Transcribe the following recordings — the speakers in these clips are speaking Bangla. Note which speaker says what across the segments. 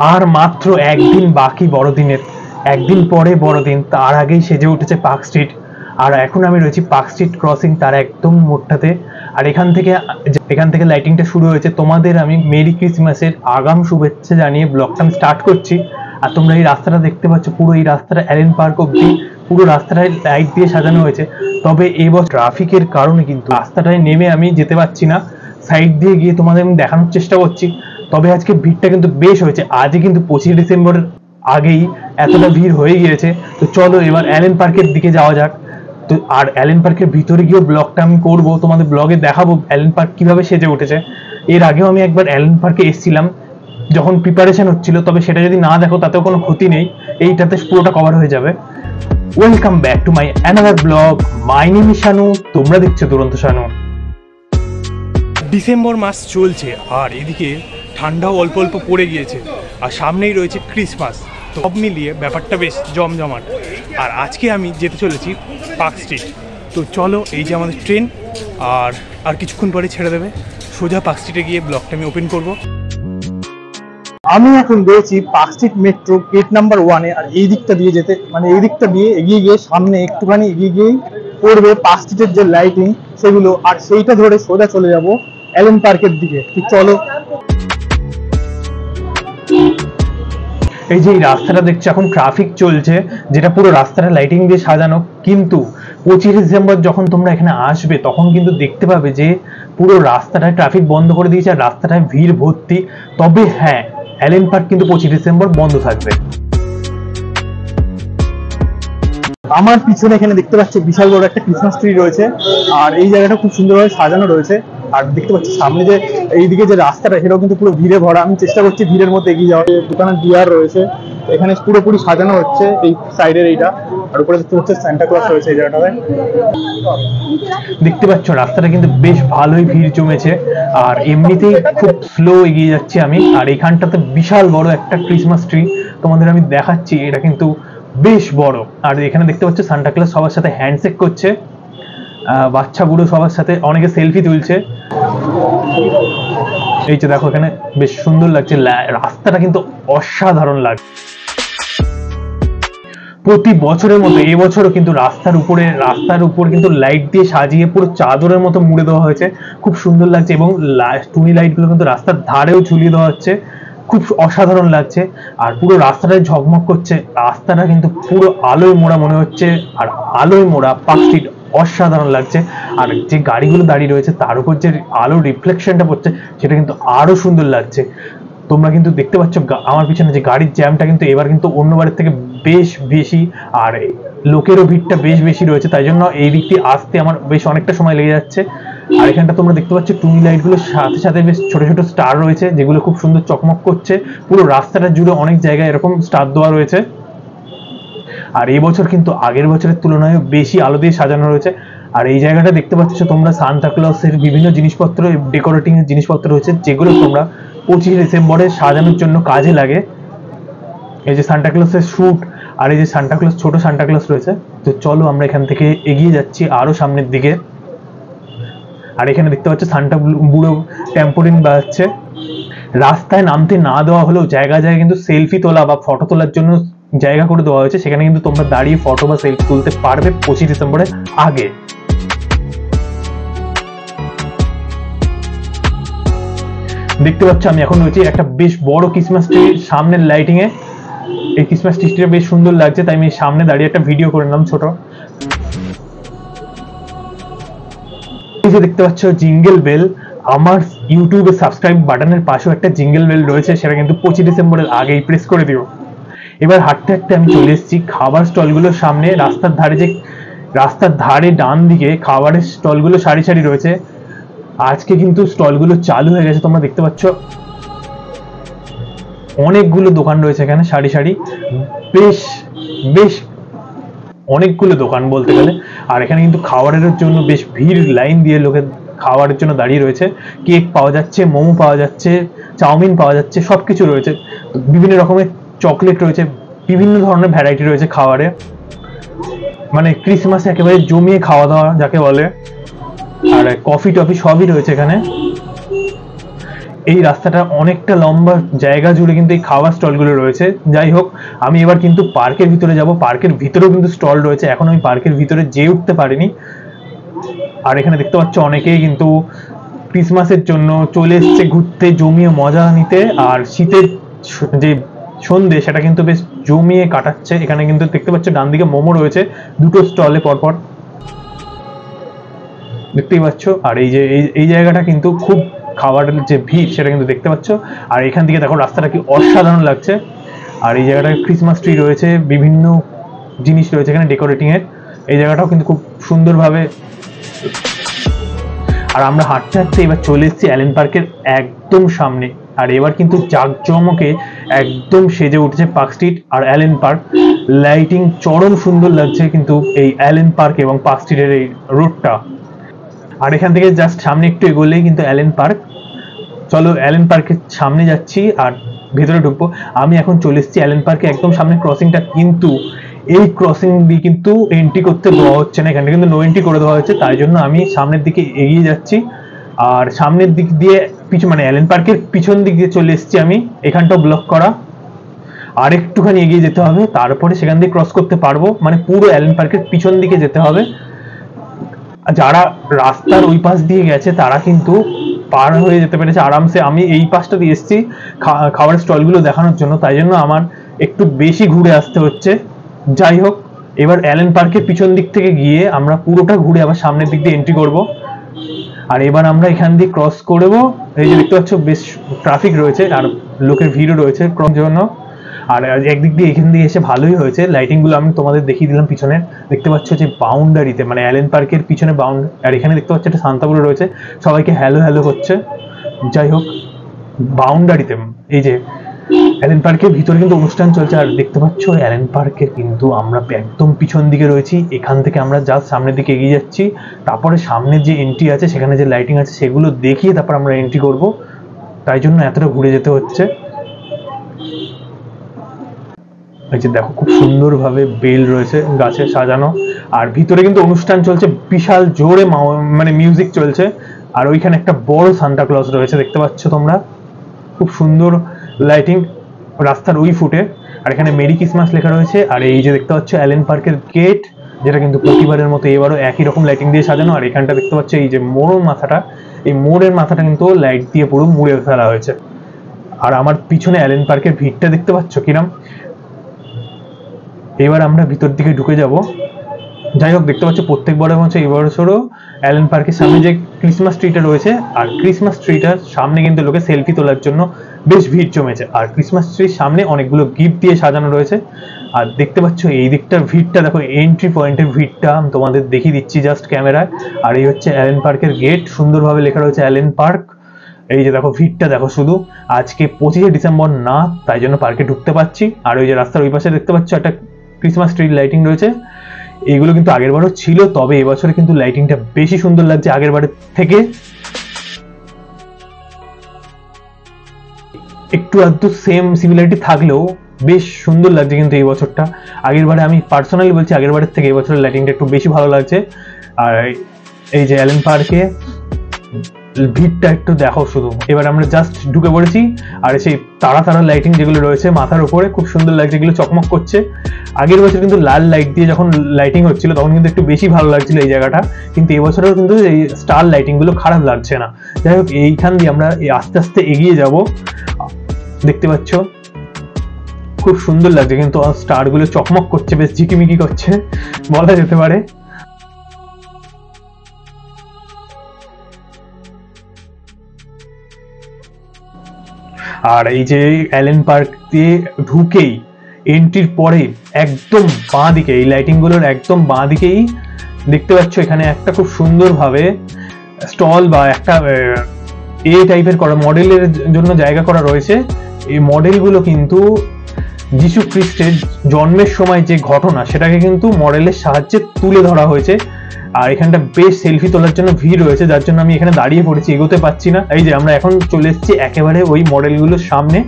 Speaker 1: আর মাত্র একদিন বাকি বড়দিনের, একদিন পরে বড়দিন, তার আগেই সেজে উঠেছে পার্ক স্ট্রিট। আর এখন আমি রয়েছি পার্ক স্ট্রিট ক্রসিং, তার একদম মোড়টাতে। আর এখান থেকে লাইটিংটা শুরু হয়েছে। তোমাদের আমি মেরি ক্রিসমাসের আগাম শুভেচ্ছা জানিয়ে ব্লগটা আমি স্টার্ট করছি। আর তোমরা এই রাস্তাটা দেখতে পাচ্ছ, পুরো এই রাস্তাটা অ্যালেন পার্ক অব্দি পুরো রাস্তাটায় লাইট দিয়ে সাজানো হয়েছে। তবে এবছর ট্রাফিকের কারণে কিন্তু রাস্তাটায় নেমে আমি যেতে পারছি না, সাইড দিয়ে গিয়ে তোমাদের আমি দেখানোর চেষ্টা করছি। তবে আজকে ভিড়টা কিন্তু বেশ হয়েছে, আজই কিন্তু 25 ডিসেম্বরের আগেই এতটা ভিড় হয়ে গিয়েছে। তো চলো এবার অ্যালেন পার্কের দিকে যাওয়া যাক। তো আর অ্যালেন পার্কের ভিতরে গিয়েও ব্লগটা আমি করবো, তোমাদের ব্লগে দেখাবো অ্যালেন পার্ক কিভাবে সেজে উঠেছে। এর আগেও আমি একবার অ্যালেন পার্কে এসেছিলাম যখন প্রিপারেশন হচ্ছিল, তবে সেটা যদি না দেখো তাতেও কোনো ক্ষতি নেই, এইটাতে পুরোটা কভার হয়ে যাবে। Welcome back to my another blog. My name is Shanu, তোমরা দেখছো দুরন্ত শানু। ডিসেম্বর মাস চলছে আর এদিকে ঠান্ডাও অল্প অল্প পড়ে গিয়েছে, আর সামনেই রয়েছে ক্রিসমাস। তো সব মিলিয়ে ব্যাপারটা বেশ জমজমাট। আর আজকে আমি যেতে চলেছি পার্ক স্ট্রিট। তো চলো, এই যে আমাদের ট্রেন, আর কিছুক্ষণ পরে ছেড়ে দেবে, সোজা পার্ক স্ট্রিটে গিয়ে ব্লগটা আমি ওপেন করব।
Speaker 2: আমি এখন রয়েছি Park Street metro gate number 1-এ। আর এই দিকটা দিয়ে যেতে, মানে এই দিকটা দিয়ে এগিয়ে গিয়ে সামনে একটুখানি এগিয়ে গিয়েই পড়বে পার্ক স্ট্রিটের যে লাইটিং সেগুলো, আর সেইটা ধরে সোজা চলে যাব অ্যালেন পার্কের দিকে। চলো।
Speaker 1: এই যে এই রাস্তাটা দেখছো, এখন ট্রাফিক চলছে, যেটা পুরো রাস্তাটা লাইটিং দিয়ে সাজানো। কিন্তু 25 ডিসেম্বর যখন তোমরা এখানে আসবে তখন কিন্তু দেখতে পাবে যে পুরো রাস্তাটায় ট্রাফিক বন্ধ করে দিয়েছে আর রাস্তাটায় ভিড় ভর্তি। তবে হ্যাঁ, অ্যালেন পার্ক কিন্তু 25 ডিসেম্বর বন্ধ থাকবে।
Speaker 2: আমার পিছনে এখানে দেখতে পাচ্ছি বিশাল বড় একটা ক্রিসমাস ট্রি রয়েছে, আর এই জায়গাটা খুব সুন্দরভাবে সাজানো রয়েছে। আর দেখতে পাচ্ছি সামনে যে এইদিকে যে রাস্তাটা, সেটাও কিন্তু পুরো ভিড়ে ভরা। আমি চেষ্টা করছি ভিড়ের মধ্যে এগিয়ে যাওয়ার। দোকানের ডিয়ার রয়েছে এখানে, পুরোপুরি সাজানো হচ্ছে এই সাইডের এইটা। আর উপরে দেখতে হচ্ছে সান্টা ক্লজ রয়েছে এই জায়গাটায়।
Speaker 1: দেখতে পাচ্ছ রাস্তাটা কিন্তু বেশ ভালোই ভিড় জমেছে, আর এমনিতেই খুব স্লো এগিয়ে যাচ্ছি আমি। আর এখানটাতে বিশাল বড় একটা ক্রিসমাস ট্রি তোমাদের আমি দেখাচ্ছি, এটা কিন্তু বেশ বড়। আর এখানে দেখতে পাচ্ছ সান্টা ক্লজ সবার সাথে হ্যান্ডশেক করছে, বাচ্চা বুড়ো সবার সাথে অনেকে সেলফি তুলছে। এই যে দেখো, এখানে বেশ সুন্দর লাগছে, রাস্তাটা কিন্তু অসাধারণ লাগছে। প্রতি বছরের মতো এবছরও কিন্তু রাস্তার উপর কিন্তু লাইট দিয়ে সাজিয়ে পুরো চাদরের মতো মুড়ে দেওয়া হয়েছে, খুব সুন্দর লাগছে। এবং টুনি লাইট গুলো কিন্তু রাস্তার ধারেও ঝুলিয়ে দেওয়া হচ্ছে, খুব অসাধারণ লাগছে। আর পুরো রাস্তাটায় ঝকমক করছে, রাস্তাটা কিন্তু পুরো আলোয় মোড়া মনে হচ্ছে। আর আলোয় মোড়া পার্ক স্ট্রিট অসাধারণ লাগছে। আর যে গাড়িগুলো দাঁড়িয়ে রয়েছে তার উপর যে আলোর রিফ্লেকশনটা পড়ছে, সেটা কিন্তু আরো সুন্দর লাগছে। তোমরা কিন্তু দেখতে পাচ্ছ আমার পিছনে যে গাড়ির জ্যামটা কিন্তু এবার কিন্তু অন্যবারের থেকে বেশ বেশি, আর লোকেরও ভিড়টা বেশ বেশি রয়েছে, তাই জন্য এই দিকটি আসতে আমার বেশ অনেকটা সময় লেগে যাচ্ছে। আর এখানটা তোমরা দেখতে পাচ্ছ টুনি লাইটগুলোর সাথে সাথে বেশ ছোট ছোট স্টার রয়েছে, যেগুলো খুব সুন্দর চকমক করছে। পুরো রাস্তাটা জুড়ে অনেক জায়গায় এরকম স্টার দেওয়া রয়েছে। আর এই বছর কিন্তু আগের বছরের তুলনায় বেশি আলো দিয়ে সাজানো রয়েছে। আর এই জায়গাটা দেখতে পাচ্ছ তোমরা সান্টা ক্লজের বিভিন্ন জিনিসপত্র, ডেকোরেটিং এর জিনিসপত্র রয়েছে, যেগুলো তোমরা 25 ডিসেম্বরে সাজানোর জন্য কাজে লাগে। এই যে সান্টা ক্লজের স্যুট, আর এই যে সান্টা ক্লজ, ছোট সান্টা ক্লজ রয়েছে। তো চলো আমরা এখান থেকে এগিয়ে যাচ্ছি আরো সামনের দিকে। আর এখানে দেখতে পাচ্ছ সান্টা বুড়ো ট্যাম্পোলিন বাজাচ্ছে। রাস্তায় নামতে না দেওয়া হলেও জায়গায় জায়গায় কিন্তু সেলফি তোলা বা ফটো তোলার জন্য জায়গা করে দেওয়া হয়েছে, সেখানে কিন্তু তোমরা দাঁড়িয়ে ফটো বা সেলফি তুলতে পারবে 25 ডিসেম্বরের আগে। দেখতে পাচ্ছ আমি এখন রয়েছি একটা বেশ বড় ক্রিসমাস ট্রির সামনের লাইটিং এ। এই ক্রিসমাস ট্রিটা বেশ সুন্দর লাগছে, তাই আমি সামনে দাঁড়িয়ে একটা ভিডিও করে নিলাম ছোট। এই যে দেখতে পাচ্ছ জিঙ্গেল বেল, আমার ইউটিউবে সাবস্ক্রাইব বাটনের পাশেও একটা জিঙ্গেল বেল রয়েছে, সেটা কিন্তু 25 ডিসেম্বরের আগেই প্রেস করে দিও। এবার হাঁটতে হাঁটতে আমি চলে এসেছি খাবার স্টলগুলোর সামনে। রাস্তার ধারে ডান দিকে খাবারের স্টলগুলো সারি সারি রয়েছে। আজকে কিন্তু স্টলগুলো চালু হয়ে গেছে, তোমরা দেখতে পাচ্ছ অনেকগুলো দোকান রয়েছে এখানে সারি সারি, বেশ বেশ অনেকগুলো দোকান বলতে গেলে। আর এখানে কিন্তু খাবারের জন্য বেশ ভিড়, লাইন দিয়ে লোকে খাবারের জন্য দাঁড়িয়ে রয়েছে। কেক পাওয়া যাচ্ছে, মোমো পাওয়া যাচ্ছে, চাউমিন পাওয়া যাচ্ছে, সবকিছু রয়েছে। বিভিন্ন রকমের চকলেট রয়েছে, বিভিন্ন ধরনের ভ্যারাইটি রয়েছে খাবারে। মানে ক্রিসমাসে একেবারে জমিয়ে খাওয়া দাওয়া যাকে বলে। আর কফি টফি সবই রয়েছে এখানে। এই রাস্তাটা অনেকটা লম্বা জায়গা জুড়ে কিন্তু এই খাওয়ার স্টলগুলো রয়েছে। যাই হোক, আমি এবার কিন্তু পার্কের ভিতরে যাব। পার্কের ভিতরেও কিন্তু স্টল রয়েছে, এখন আমি পার্কের ভিতরে যেয়ে উঠতে পারিনি। আর এখানে দেখতে পাচ্ছ অনেকেই কিন্তু ক্রিসমাসের জন্য চলে এসছে ঘুরতে, জমিয়ে মজা নিতে। আর শীতের যে সন্ধে সেটা কিন্তু বেশ জমিয়ে কাটাচ্ছে। এখানে কিন্তু দেখতে পাচ্ছ ডান দিকে মোমো রয়েছে দুটো স্টলে পরপর, দেখতেই পাচ্ছ। আর এই যে এই জায়গাটা কিন্তু খুব খাবারের যে ভিড় সেটা কিন্তু দেখতে পাচ্ছ। আর এখান থেকে দেখো রাস্তাটা কি অসাধারণ লাগছে। আর এই জায়গাটায় ক্রিসমাস ট্রি রয়েছে, বিভিন্ন জিনিস রয়েছে এখানে ডেকোরেটিং এর। এই জায়গাটাও কিন্তু খুব সুন্দরভাবে। আর আমরা হাঁটতে হাঁটতে এবার চলে এসেছি অ্যালেন পার্কের একদম সামনে। আর এবার কিন্তু জাঁকজমকে একদম সেজে উঠেছে পার্ক স্ট্রিট আর অ্যালেন পার্ক। লাইটিং চরম সুন্দর লাগছে কিন্তু এই অ্যালেন পার্ক এবং পার্ক স্ট্রিটের এই রোডটা। আর এখান থেকে জাস্ট সামনে একটু এগোলেই কিন্তু অ্যালেন পার্ক। চলো অ্যালেন পার্কের সামনে যাচ্ছি আর ভেতরে ঢুকবো। আমি এখন চলে এসেছি অ্যালেন পার্কে একদম সামনে ক্রসিংটা, কিন্তু এই ক্রসিং দিয়ে কিন্তু এন্ট্রি করতে দেওয়া হচ্ছে না, এখানটা কিন্তু নো এন্ট্রি করে দেওয়া হয়েছে। তাই জন্য আমি সামনের দিকে এগিয়ে যাচ্ছি। আর সামনের দিক দিয়ে মানে অ্যালেন পার্কের পিছন দিক দিয়ে চলে এসেছি আমি, এখানটাও ব্লক করা। আর একটুখানি এগিয়ে যেতে হবে, তারপরে সেখান দিয়ে ক্রস করতে পারবো। মানে পুরো অ্যালেন পার্কের পিছন দিকে যেতে হবে। যারা রাস্তার ওই পাশ দিয়ে গেছে তারা কিন্তু পার হয়ে যেতে পেরেছে আরামসে। আমি এই পাশটা দিয়ে এসেছি খাবারের স্টলগুলো দেখানোর জন্য, তাই জন্য আমার একটু বেশি ঘুরে আসতে হচ্ছে। যাই হোক, এবার অ্যালেন পার্কের পিছন দিক থেকে গিয়ে আমরা পুরোটা ঘুরে আবার সামনের দিক দিয়ে এন্ট্রি করব। আর এবার আমরা এখান দিয়ে ক্রস করব। এই যে দেখতে পাচ্ছ বেশ ট্রাফিক রয়েছে আর লোকের ভিড়ও রয়েছে ক্রস জন্য। আর একদিক দিয়ে এখান দিয়ে এসে ভালোই হয়েছে, লাইটিং গুলো আমি তোমাদের দেখিয়ে দিলাম পিছনে। দেখতে পাচ্ছ যে বাউন্ডারিতে মানে অ্যালেন পার্কের পিছনে আর এখানে দেখতে পাচ্ছ একটা সান্তাপুরে রয়েছে, সবাইকে হ্যালো হ্যালো করছে। যাই হোক, বাউন্ডারিতে এই যে অ্যালেন পার্কের ভিতরে কিন্তু অনুষ্ঠান চলছে। আর দেখতে পাচ্ছ অ্যালেন পার্কের কিন্তু আমরা একদম পিছন দিকে রয়েছি। এখান থেকে আমরা জাস্ট সামনের দিকে এগিয়ে যাচ্ছি, তারপরে সামনে যে এন্ট্রি আছে সেখানে যে লাইটিং আছে সেগুলো দেখিয়ে তারপর আমরা এন্ট্রি করব। তাই জন্য এতটা ঘুরে যেতে হচ্ছে। এই যে দেখো খুব সুন্দরভাবে বেল রয়েছে গাছে সাজানো। আর ভিতরে কিন্তু অনুষ্ঠান চলছে, বিশাল জোরে মানে মিউজিক চলছে। আর ওইখানে একটা বড় সান্টা ক্লজ রয়েছে, দেখতে পাচ্ছ তোমরা। খুব সুন্দর লাইটিং রাস্তার ওই ফুটে। আর এখানে মেরি ক্রিসমাস লেখা রয়েছে। আর এই যে দেখতে পাচ্ছ অ্যালেন পার্কের গেট, যেটা কিন্তু প্রতিবারের মতো এবারও একই রকম লাইটিং দিয়ে সাজানো। আর এখানটা দেখতে পাচ্ছ এই যে মোড়ের মাথাটা, এই মোড়ের মাথাটা কিন্তু লাইট দিয়ে পুরো মুড়ে ফেলা হয়েছে। আর আমার পিছনে অ্যালেন পার্কের ভিড়টা দেখতে পাচ্ছ কিরম। এবার আমরা ভিতর দিকে ঢুকে যাব। যাই হোক, দেখতে পাচ্ছ প্রত্যেকবারের মতো এবছরও অ্যালেন পার্কের সামনে যে ক্রিসমাস ট্রিটা রয়েছে, আর ক্রিসমাস ট্রিটার সামনে কিন্তু লোকে সেলফি তোলার জন্য বেশ ভিড় জমেছে। আর ক্রিসমাস ট্রির সামনে অনেকগুলো গিফট দিয়ে সাজানো রয়েছে। আর দেখতে পাচ্ছ এই দিকটার ভিড়টা দেখো, এন্ট্রি পয়েন্টের ভিড়টা আমি তোমাদের দেখিয়ে দিচ্ছি জাস্ট ক্যামেরায়। আর এই হচ্ছে অ্যালেন পার্কের গেট, সুন্দরভাবে লেখা রয়েছে অ্যালেন পার্ক। এই যে দেখো ভিড়টা দেখো শুধু। আজকে 25শে ডিসেম্বর না, তাই জন্য পার্কে ঢুকতে পারছি। আর ওই যে রাস্তার ওই পাশে দেখতে পাচ্ছ একটা ক্রিসমাস ট্রির লাইটিং রয়েছে। এইগুলো কিন্তু আগের বারও ছিল, তবে এবছরে কিন্তু লাইটিংটা বেশি সুন্দর লাগছে আগের বারের থেকে। একটু আধটু সেম সিমিলারিটি থাকলেও বেশ সুন্দর লাগছে কিন্তু এই বছরটা। আগের বারে আমি পার্সোনালি বলছি, আগের বারের থেকে এবছরের লাইটিংটা একটু বেশি ভালো লাগছে। আর এই যে অ্যালেন পার্কে ভিড়টা একটু দেখো শুধু। এবার আমরা জাস্ট ঢুকে পড়েছি। আর সেই তারা তারা লাইটিং যেগুলো রয়েছে মাথার উপরে খুব সুন্দর লাগছে, এগুলো চকমক করছে। আগের বছর কিন্তু লাল লাইট দিয়ে যখন লাইটিং হচ্ছিল তখন কিন্তু একটু বেশি ভালো লাগছিল এই জায়গাটা, কিন্তু এবছরেও কিন্তু এই স্টার লাইটিং গুলো খারাপ লাগছে না। যাই হোক, এইখান দিয়ে আমরা আস্তে আস্তে এগিয়ে যাব। দেখতে পাচ্ছ খুব সুন্দর লাগছে কিন্তু, স্টার গুলো চকমক করছে, বেশ ঝিকিমিকি করছে বলা যেতে পারে। আর এই যে অ্যালেন পার্ক দিয়ে ঢুকেই এন্ট্রির পরে একদম বাঁ দিকে, এই লাইটিং গুলোর একদম বাঁ দিকেই দেখতে পাচ্ছ এখানে একটা খুব সুন্দরভাবে স্টল বা একটা টাইপের করা মডেলের জন্য জায়গা করা রয়েছে। এই মডেলগুলো কিন্তু যিশু খ্রিস্টের জন্মের সময় যে ঘটনা সেটাকে কিন্তু মডেলের সাহায্যে তুলে ধরা হয়েছে। আর এখানটা বেশ সেলফি তোলার জন্য ভিড় রয়েছে, যার জন্য আমি এখানে দাঁড়িয়ে পড়েছি, এগোতে পারছি না। এই যে আমরা এখন চলে এসেছি একেবারে ওই মডেলগুলোর সামনে।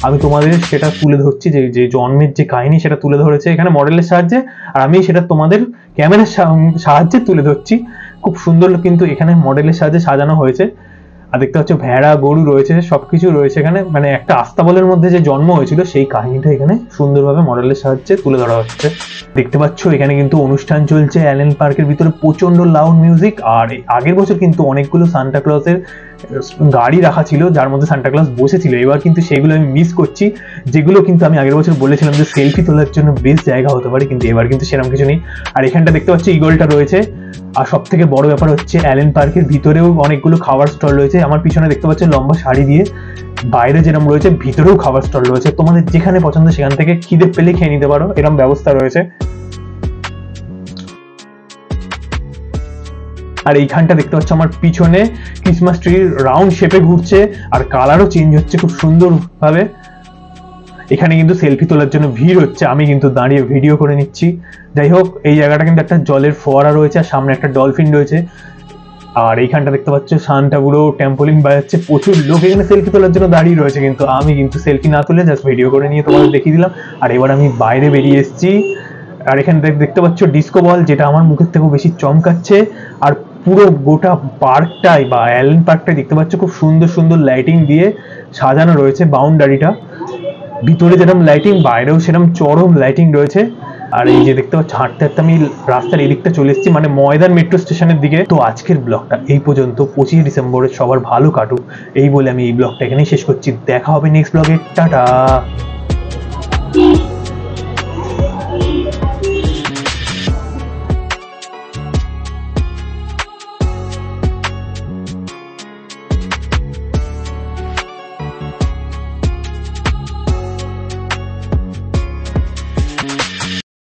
Speaker 1: আমি তোমাদের সেটা তুলে ধরছি, যে জন্মের যে কাহিনী সেটা তুলে ধরেছে এখানে মডেলের সাহায্যে, আর আমি সেটা তোমাদের ক্যামেরার সাহায্যে তুলে ধরছি। খুব সুন্দর কিন্তু এখানে মডেলের সাহায্যে সাজানো হয়েছে। আর দেখতে পাচ্ছ ভেড়া গরু রয়েছে, সবকিছু রয়েছে এখানে, মানে একটা আস্তাবলের মধ্যে যে জন্ম হয়েছিল সেই কাহিনীটা এখানে সুন্দরভাবে মডেলের সাহায্যে তুলে ধরা হচ্ছে। দেখতে পাচ্ছ এখানে কিন্তু অনুষ্ঠান চলছে অ্যালেন পার্কের ভিতরে, প্রচন্ড লাউড মিউজিক। আর আগের বছর কিন্তু অনেকগুলো সান্টা ক্লজের গাড়ি রাখা ছিল যার মধ্যে সান্টা ক্লজ বসেছিল, এবার কিন্তু সেগুলো আমি মিস করছি, যেগুলো কিন্তু আমি আগের বছর বলেছিলাম যে সেলফি তোলার জন্য বেস্ট জায়গা হতে পারে, কিন্তু এবার কিন্তু সেরকম কিছু নেই। আর এখানটা দেখতে পাচ্ছি ইগলটা রয়েছে। আর সব থেকে বড় ব্যাপার হচ্ছে অ্যালেন পার্কের ভিতরেও অনেকগুলো খাবার স্টল রয়েছে। আমার পিছনে দেখতে পাচ্ছ লম্বা শাড়ি দিয়ে, বাইরে যেরকম রয়েছে ভিতরেও খাবার স্টল রয়েছে, তোমাদের যেখানে পছন্দ সেখান থেকে খিদে পেলে খেয়ে নিতে পারো, এরকম ব্যবস্থা রয়েছে। আর এইখানটা দেখতে পাচ্ছ আমার পিছনে ক্রিসমাস ট্রি রাউন্ড শেপে ঘুরছে, আর কালারও চেঞ্জ হচ্ছে খুব সুন্দর ভাবে। এখানে কিন্তু সেলফি তোলার জন্য ভিড় হচ্ছে, আমি কিন্তু দাঁড়িয়ে ভিডিও করে নিচ্ছি। যাই হোক, এই জায়গাটা কিন্তু একটা জলের ফোয়ারা রয়েছে, আর সামনে একটা ডলফিন রয়েছে। আর এইখানটা দেখতে পাচ্ছ সান্টা বুড়ো ট্যাম্পোলিন বাজাচ্ছে, প্রচুর লোক এখানে সেলফি তোলার জন্য দাঁড়িয়ে রয়েছে, কিন্তু আমি কিন্তু সেলফি না তুলে জাস্ট ভিডিও করে নিয়ে তোমাদের দেখিয়ে দিলাম। আর এবার আমি বাইরে বেরিয়ে এসেছি, আর এখানে দেখতে পাচ্ছ ডিস্কো বল, যেটা আমার মুখের থেকেও বেশি চমকাচ্ছে। আর পুরো গোটা পার্কটাই বা অ্যালেন পার্কটাই দেখতে পাচ্ছ খুব সুন্দর সুন্দর লাইটিং দিয়ে সাজানো রয়েছে। বাউন্ডারিটা ভিতরে যেরকম লাইটিং, বাইরেও সেরকম চরম লাইটিং রয়েছে। আর এই যে দেখতে পাচ্ছ হাঁটতে হাঁটতে আমি রাস্তার এই দিকটা চলে এসেছি, মানে ময়দান মেট্রো স্টেশনের দিকে। তো আজকের ব্লগটা এই পর্যন্ত, 25 ডিসেম্বরে সবার ভালো কাটুক এই বলে আমি এই ব্লগটা এখানেই শেষ করছি। দেখা হবে নেক্সট ব্লগে, টাটা।